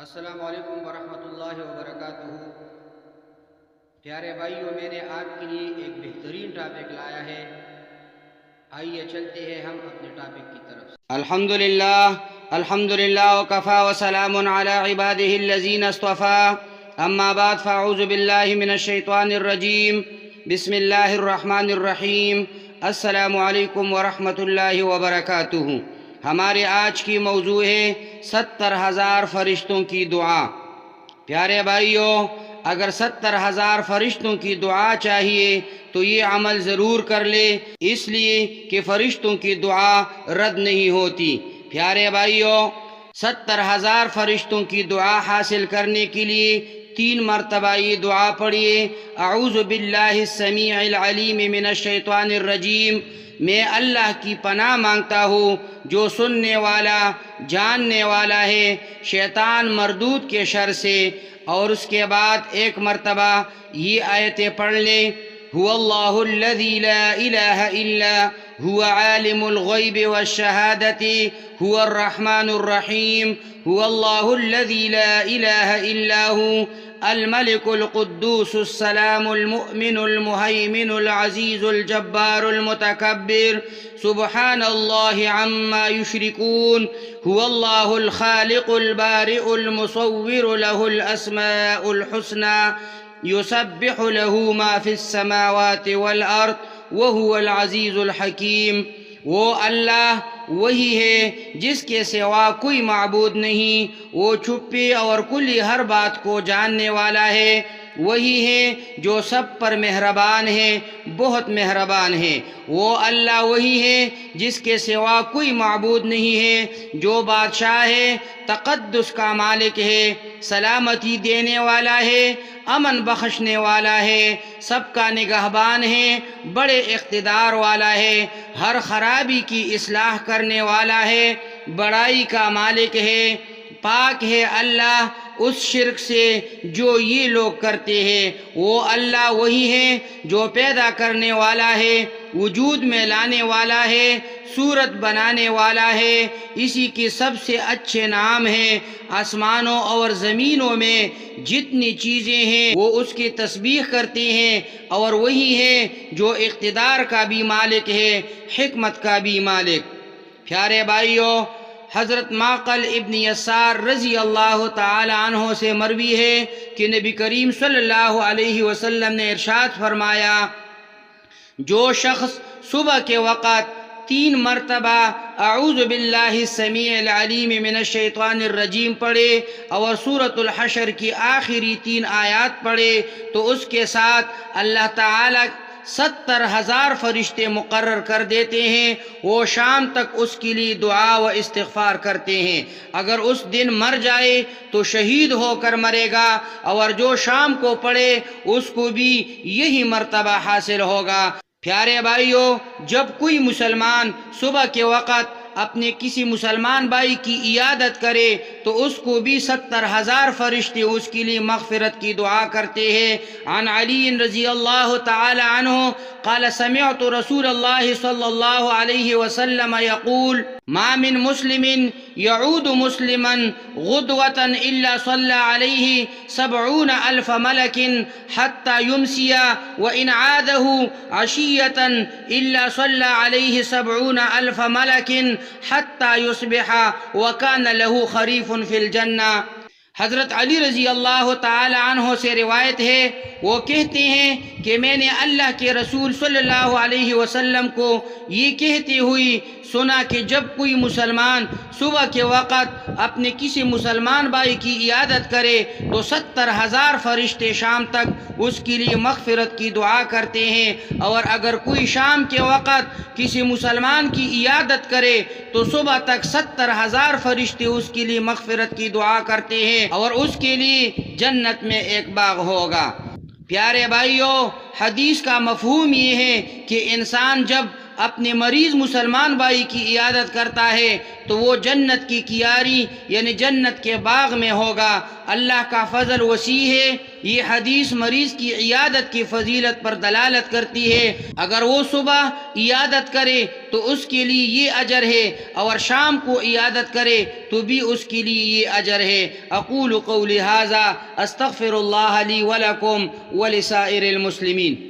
السلام علیکم ورحمۃ اللہ وبرکاتہ۔ پیارے بھائیوں، میں نے آپ کے لیے ایک بہترین ٹاپک لایا ہے۔ آئیے چلتے ہیں ہم اپنے ٹاپک کی طرف۔ الحمدللہ وکفی وسلام علی عبادہ الذین اصطفی، اما بعد فاعوذ باللہ من الشیطان الرجیم، بسم اللہ الرحمن الرحیم۔ السلام علیکم ورحمۃ اللہ وبرکاتہ۔ ہمارے آج کی موضوع ہے 70,000 فرشتوں کی دعا۔ پیارے بھائیوں، اگر 70,000 فرشتوں کی دعا چاہیے تو یہ عمل ضرور کر لے، اس لیے کہ فرشتوں کی دعا رد نہیں ہوتی۔ پیارے بھائیوں، 70,000 فرشتوں کی دعا حاصل کرنے کے لیے 3 مرتبہ یہ دعا پڑھیے۔ اعوذ باللہ السمیع العلیم من الشیطان الرجیم، میں اللہ کی پناہ مانگتا ہوں جو سننے والا جاننے والا ہے شیطان مردود کے شر سے۔ اور اس کے بعد 1 مرتبہ یہ آیتیں پڑھ لیں۔ هو اللہ الذی لا الہ الا هو عالم الغیب والشہادة هو الرحمن الرحیم، هو اللہ الذی لا الہ الا هو الملك القدوس السلام المؤمن المهيمن العزيز الجبار المتكبر سبحان الله عما يشركون، هو الله الخالق البارئ المصور له الأسماء الحسنى يسبح له ما في السماوات والأرض وهو العزيز الحكيم۔ وہ اللہ وہی ہے جس کے سوا کوئی معبود نہیں، وہ چھپی اور کھلی ہر بات کو جاننے والا ہے، وہی ہے جو سب پر مہربان ہے، بہت مہربان ہے۔ وہ اللہ وہی ہے جس کے سوا کوئی معبود نہیں ہے، جو بادشاہ ہے، تقدس کا مالک ہے، سلامتی دینے والا ہے، امن بخشنے والا ہے، سب کا نگہبان ہے، بڑے اقتدار والا ہے، ہر خرابی کی اصلاح کرنے والا ہے، بڑائی کا مالک ہے۔ پاک ہے اللہ اس شرک سے جو یہ لوگ کرتے ہیں۔ وہ اللہ وہی ہے جو پیدا کرنے والا ہے، وجود میں لانے والا ہے، صورت بنانے والا ہے، اسی کے سب سے اچھے نام ہیں۔ آسمانوں اور زمینوں میں جتنی چیزیں ہیں وہ اس کی تسبیح کرتے ہیں، اور وہی ہے جو اقتدار کا بھی مالک ہے، حکمت کا بھی مالک۔ پیارے بھائیوں، حضرت معقل ابن یسار رضی اللہ تعالی عنہ سے مروی ہے کہ نبی کریم صلی اللہ علیہ وسلم نے ارشاد فرمایا، جو شخص صبح کے وقت 3 مرتبہ اعوذ باللہ السمیع العلیم من الشیطان الرجیم پڑھے اور سورۃ الحشر کی آخری 3 آیات پڑھے تو اس کے ساتھ اللہ تعالی 70,000 فرشتے مقرر کر دیتے ہیں۔ وہ شام تک اس کے لیے دعا و استغفار کرتے ہیں۔ اگر اس دن مر جائے تو شہید ہو کر مرے گا، اور جو شام کو پڑھے اس کو بھی یہی مرتبہ حاصل ہوگا۔ پیارے بھائیوں، جب کوئی مسلمان صبح کے وقت اپنے کسی مسلمان بھائی کی عیادت کرے تو اس کو بھی 70,000 فرشتے اس کے لیے مغفرت کی دعا کرتے ہیں۔ عن علی رضی اللہ تعالی عنہ قال سمعت رسول اللہ صلی اللہ علیہ وسلم یقول ما من مسلم يعود مسلما غدوة الا صلى عليه 70,000 ملك حتى يمسي، وإن عاده عشية الا صلى عليه 70,000 ملك حتى يصبح وكان له خريف في الجنة۔ حضرت علی رضی اللہ تعالی عنہ سے روایت ہے، وہ کہتے ہیں کہ میں نے اللہ کے رسول صلی اللہ علیہ وسلم کو یہ کہتے ہوئی سنا کہ جب کوئی مسلمان صبح کے وقت اپنے کسی مسلمان بھائی کی عیادت کرے تو 70,000 فرشتے شام تک اس کے لیے مغفرت کی دعا کرتے ہیں، اور اگر کوئی شام کے وقت کسی مسلمان کی عیادت کرے تو صبح تک 70,000 فرشتے اس کے لیے مغفرت کی دعا کرتے ہیں، اور اس کے لیے جنت میں ایک باغ ہوگا۔ پیارے بھائیوں، حدیث کا مفہوم یہ ہے کہ انسان جب اپنے مریض مسلمان بھائی کی عیادت کرتا ہے تو وہ جنت کی کیاری یعنی جنت کے باغ میں ہوگا۔ اللہ کا فضل وسیع ہے۔ یہ حدیث مریض کی عیادت کی فضیلت پر دلالت کرتی ہے۔ اگر وہ صبح عیادت کرے تو اس کے لیے یہ اجر ہے، اور شام کو عیادت کرے تو بھی اس کے لیے یہ اجر ہے۔ اقول قولی ھذا استغفر اللہ لی ولکم ولسائر المسلمین۔